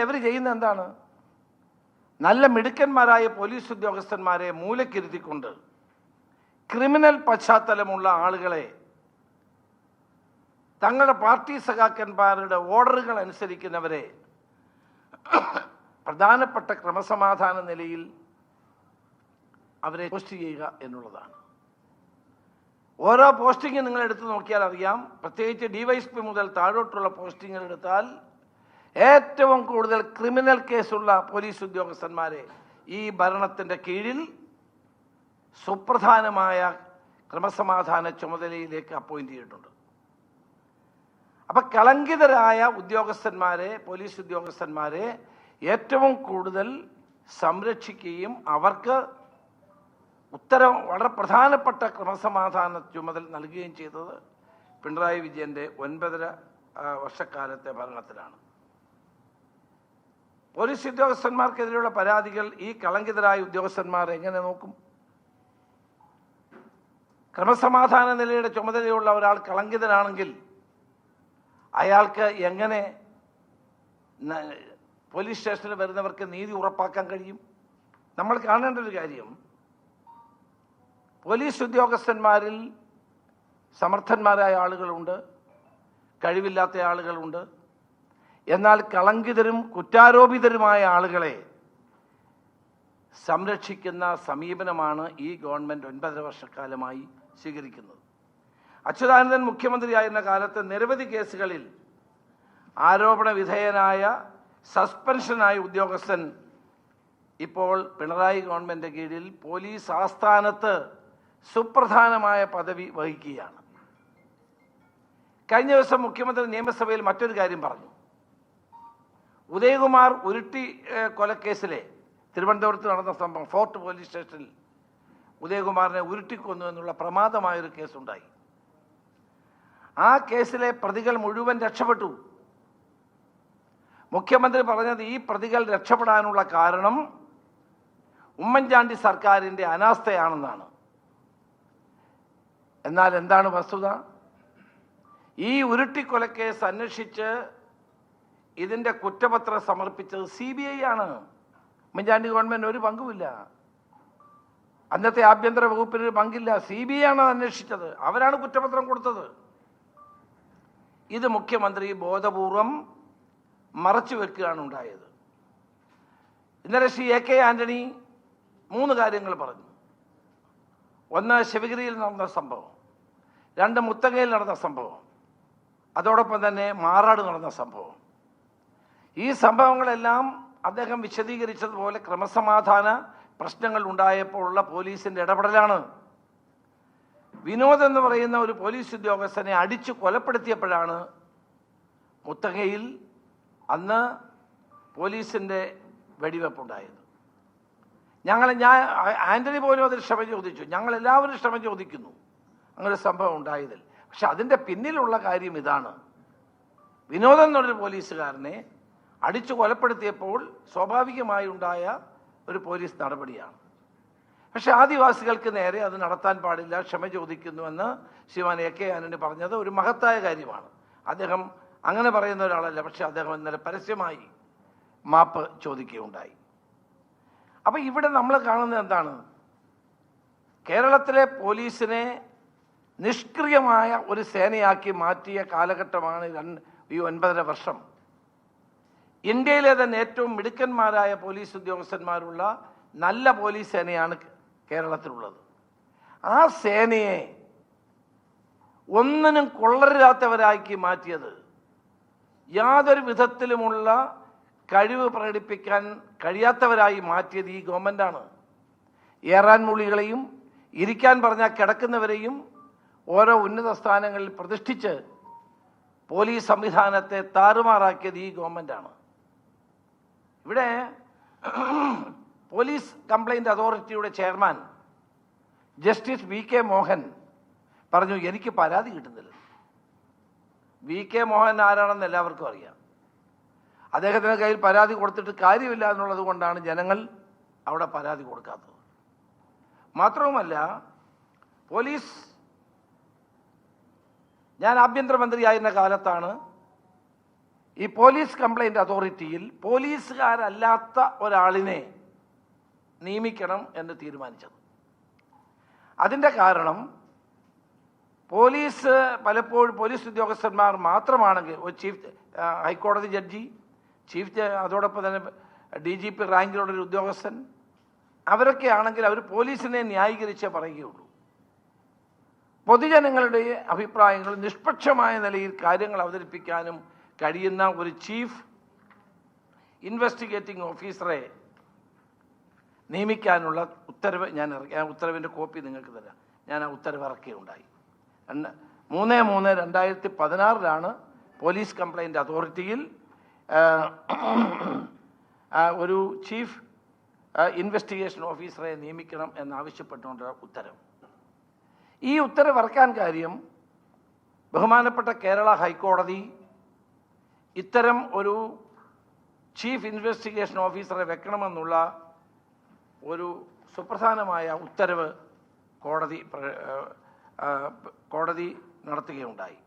ഇവർ ചെയ്യുന്ന എന്താണ്? നല്ല മിടുക്കന്മാരായ പോലീസ് ഉദ്യോഗസ്ഥന്മാരെ മൂലക്കിരുത്തിക്കൊണ്ട് ക്രിമിനൽ പശ്ചാത്തലമുള്ള ആളുകളെ തങ്ങളുടെ പാർട്ടി സഖാക്കന്മാരുടെ ഓർഡറുകൾ അനുസരിക്കുന്നവരെ പ്രധാനപ്പെട്ട ക്രമസമാധാന നിലയിൽ അവരെ പോസ്റ്റ് ചെയ്യുക എന്നുള്ളതാണ്. ഓരോ പോസ്റ്റിംഗ് നിങ്ങൾ എടുത്തു നോക്കിയാൽ അറിയാം, പ്രത്യേകിച്ച് ഡിവൈഎസ്പി മുതൽ താഴോട്ടുള്ള പോസ്റ്റിംഗുകൾ എടുത്താൽ ഏറ്റവും കൂടുതൽ ക്രിമിനൽ കേസുള്ള പോലീസ് ഉദ്യോഗസ്ഥന്മാരെ ഈ ഭരണത്തിൻ്റെ കീഴിൽ സുപ്രധാനമായ ക്രമസമാധാന ചുമതലയിലേക്ക് അപ്പോയിന്റ് ചെയ്തിട്ടുണ്ട്. അപ്പൊ കളങ്കിതരായ ഉദ്യോഗസ്ഥന്മാരെ, പോലീസ് ഉദ്യോഗസ്ഥന്മാരെ ഏറ്റവും കൂടുതൽ സംരക്ഷിക്കുകയും അവർക്ക് വളരെ പ്രധാനപ്പെട്ട ക്രമസമാധാന ചുമതല നൽകുകയും ചെയ്തത് പിണറായി വിജയന്റെ 9.5 വർഷക്കാലത്തെ ഭരണത്തിലാണ്. പോലീസ് ഉദ്യോഗസ്ഥന്മാർക്കെതിരെയുള്ള പരാതികൾ ഈ കളങ്കിതരായ ഉദ്യോഗസ്ഥന്മാർ എങ്ങനെ നോക്കും? ക്രമസമാധാന നിലയുടെ ചുമതലയുള്ള ഒരാൾ കളങ്കിതനാണെങ്കിൽ അയാൾക്ക് എങ്ങനെ പോലീസ് സ്റ്റേഷനിൽ വരുന്നവർക്ക് നീതി ഉറപ്പാക്കാൻ കഴിയും? നമ്മൾ കാണേണ്ട ഒരു കാര്യം, പോലീസ് ഉദ്യോഗസ്ഥന്മാരിൽ സമർത്ഥന്മാരായ ആളുകളുണ്ട്, കഴിവില്ലാത്ത ആളുകളുണ്ട്. എന്നാൽ കളങ്കിതരും കുറ്റാരോപിതരുമായ ആളുകളെ സംരക്ഷിക്കുന്ന സമീപനമാണ് ഈ ഗവൺമെന്റ് 9.5 വർഷക്കാലമായി സ്വീകരിക്കുന്നത്. അച്യുതാനന്ദൻ മുഖ്യമന്ത്രിയായിരുന്ന കാലത്ത് നിരവധി കേസുകളിൽ ആരോപണ വിധേയനായ സസ്പെൻഷനായ ഉദ്യോഗസ്ഥൻ ഇപ്പോൾ പിണറായി ഗവൺമെന്റ് കീഴിൽ പോലീസ് ആസ്ഥാനത്ത് സുപ്രധാനമായ പദവി വഹിക്കുകയാണ്. കഴിഞ്ഞ ദിവസം മുഖ്യമന്ത്രി നിയമസഭയിൽ മറ്റൊരു കാര്യം പറഞ്ഞു. ഉദയകുമാർ ഉരുട്ടി കൊലക്കേസിലെ തിരുവനന്തപുരത്ത് നടന്ന സംഭവം, ഫോർട്ട് പോലീസ് സ്റ്റേഷനിൽ ഉദയകുമാറിനെ ഉരുട്ടിക്കൊന്നു എന്നുള്ള പ്രമാദമായൊരു കേസുണ്ടായി. ആ കേസിലെ പ്രതികൾ മുഴുവൻ രക്ഷപ്പെട്ടു. മുഖ്യമന്ത്രി പറഞ്ഞത് ഈ പ്രതികൾ രക്ഷപ്പെടാനുള്ള കാരണം ഉമ്മൻചാണ്ടി സർക്കാരിൻ്റെ അനാസ്ഥയാണെന്നാണ്. എന്നാൽ എന്താണ് വസ്തുത? ഈ ഉരുട്ടിക്കൊലക്കേസ് അന്വേഷിച്ച് ഇതിൻ്റെ കുറ്റപത്രം സമർപ്പിച്ചത് CBI ആണ്. ഉമ്മൻചാണ്ടി ഗവൺമെന്റ് ഒരു പങ്കുമില്ല, അന്നത്തെ ആഭ്യന്തര വകുപ്പിന് പങ്കില്ല. CBI ആണ് അന്വേഷിച്ചത്, അവരാണ് കുറ്റപത്രം കൊടുത്തത്. ഇത് മുഖ്യമന്ത്രി ബോധപൂർവം മറച്ചു വെക്കുകയാണ് ഉണ്ടായത്. ഇന്നലെ ശ്രീ AK ആന്റണി 3 കാര്യങ്ങൾ പറഞ്ഞു. 1, ശിവഗിരിയിൽ നടന്ന സംഭവം. 2, മുത്തങ്ങയിൽ നടന്ന സംഭവം. അതോടൊപ്പം തന്നെ മാറാട് നടന്ന സംഭവം. ഈ സംഭവങ്ങളെല്ലാം അദ്ദേഹം വിശദീകരിച്ചതുപോലെ ക്രമസമാധാന പ്രശ്നങ്ങൾ ഉണ്ടായപ്പോഴുള്ള പോലീസിന്റെ ഇടപെടലാണ്. വിനോദ് എന്ന് പറയുന്ന ഒരു പോലീസ് ഉദ്യോഗസ്ഥനെ അടിച്ചു കൊലപ്പെടുത്തിയപ്പോഴാണ് മുത്തങ്ങയിൽ അന്ന് പോലീസിന്റെ വെടിവെപ്പുണ്ടായത്. ഞാൻ ആന്റണി പോലും അതിൽ ക്ഷമ ചോദിച്ചു. ഞങ്ങൾ എല്ലാവരും ക്ഷമ ചോദിക്കുന്നു അങ്ങനെ സംഭവം ഉണ്ടായതിൽ. പക്ഷെ അതിൻ്റെ പിന്നിലുള്ള കാര്യം ഇതാണ്. വിനോദ് എന്നൊരു പോലീസുകാരനെ അടിച്ചു കൊലപ്പെടുത്തിയപ്പോൾ സ്വാഭാവികമായി ഉണ്ടായ ഒരു പോലീസ് നടപടിയാണ്. പക്ഷെ ആദിവാസികൾക്ക് നേരെ അത് നടത്താൻ പാടില്ല, ക്ഷമ ചോദിക്കുന്നുവെന്ന് ശ്രീമാൻ AK ആന്റണി പറഞ്ഞത് ഒരു മഹത്തായ കാര്യമാണ്. അദ്ദേഹം അങ്ങനെ പറയുന്ന ഒരാളല്ല. പക്ഷെ അദ്ദേഹം ഇന്നലെ പരസ്യമായി മാപ്പ് ചോദിക്കുകയുണ്ടായി. അപ്പൊ ഇവിടെ നമ്മൾ കാണുന്നത് എന്താണ്? കേരളത്തിലെ പോലീസിനെ നിഷ്ക്രിയമായ ഒരു സേനയാക്കി മാറ്റിയ കാലഘട്ടമാണ് ഈ 9.5 വർഷം. ഇന്ത്യയിലെ തന്നെ ഏറ്റവും മിടുക്കന്മാരായ പോലീസ് ഉദ്യോഗസ്ഥന്മാരുള്ള നല്ല പോലീസ് സേനയാണ് കേരളത്തിലുള്ളത്. ആ സേനയെ ഒന്നിനും കൊള്ളരുതാത്തവരാക്കി മാറ്റിയത്, യാതൊരു വിധത്തിലുമുള്ള കഴിവ് പ്രകടിപ്പിക്കാൻ കഴിയാത്തവരായി മാറ്റിയത് ഈ ഗവൺമെന്റാണ്. ഏറാൻ മൂളികളെയും ഇരിക്കാൻ പറഞ്ഞാൽ കിടക്കുന്നവരെയും ഓരോ ഉന്നത സ്ഥാനങ്ങളിൽ പ്രതിഷ്ഠിച്ച് പോലീസ് സംവിധാനത്തെ താറുമാറാക്കിയത് ഈ ഗവൺമെന്റാണ്. ഇവിടെ പോലീസ് കംപ്ലൈന്റ് അതോറിറ്റിയുടെ ചെയർമാൻ ജസ്റ്റിസ് VK മോഹൻ പറഞ്ഞു, എനിക്ക് പരാതി കിട്ടുന്നില്ല. VK മോഹൻ ആരാണെന്ന് എല്ലാവർക്കും അറിയാം. അദ്ദേഹത്തിൻ്റെ കയ്യിൽ പരാതി കൊടുത്തിട്ട് കാര്യമില്ല എന്നുള്ളത് കൊണ്ടാണ് ജനങ്ങൾ അവിടെ പരാതി കൊടുക്കാത്തത്. മാത്രവുമല്ല, പോലീസ്, ഞാൻ ആഭ്യന്തരമന്ത്രിയായിരുന്ന കാലത്താണ് ഈ പോലീസ് കംപ്ലൈൻറ്റ് അതോറിറ്റിയിൽ പോലീസുകാരല്ലാത്ത ഒരാളിനെ നിയമിക്കണം എന്ന് തീരുമാനിച്ചത്. അതിൻ്റെ കാരണം പലപ്പോഴും പോലീസ് ഉദ്യോഗസ്ഥന്മാർ മാത്രമാണെങ്കിൽ ഒരു ഹൈക്കോടതി ജഡ്ജി, അതോടൊപ്പം തന്നെ DGP റാങ്കിലുള്ളൊരു ഉദ്യോഗസ്ഥൻ, അവരൊക്കെ ആണെങ്കിൽ അവർ പോലീസിനെ ന്യായീകരിച്ചേ പറയുകയുള്ളൂ. പൊതുജനങ്ങളുടെ അഭിപ്രായങ്ങൾ നിഷ്പക്ഷമായ നിലയിൽ കാര്യങ്ങൾ അവതരിപ്പിക്കാനും കഴിയുന്ന ഒരു ചീഫ് ഇൻവെസ്റ്റിഗേറ്റിംഗ് ഓഫീസറെ നിയമിക്കാനുള്ള ഉത്തരവ് ഉത്തരവിൻ്റെ കോപ്പി നിങ്ങൾക്ക് തരാം. ഞാൻ ആ ഉത്തരവ് ഇറക്കുകയുണ്ടായി. 3/3/2016 പോലീസ് കംപ്ലൈൻറ്റ് അതോറിറ്റിയിൽ ഒരു ചീഫ് ഇൻവെസ്റ്റിഗേഷൻ ഓഫീസറെ നിയമിക്കണം എന്നാവശ്യപ്പെട്ടുകൊണ്ടുള്ള ഉത്തരവ്. ഈ ഉത്തരവ് ഇറക്കാൻ കാര്യം ബഹുമാനപ്പെട്ട കേരള ഹൈക്കോടതി ഇത്തരം ഒരു ചീഫ് ഇൻവെസ്റ്റിഗേഷൻ ഓഫീസറെ വെക്കണമെന്നുള്ള ഒരു സുപ്രധാനമായ ഉത്തരവ് കോടതി നടത്തുകയുണ്ടായി.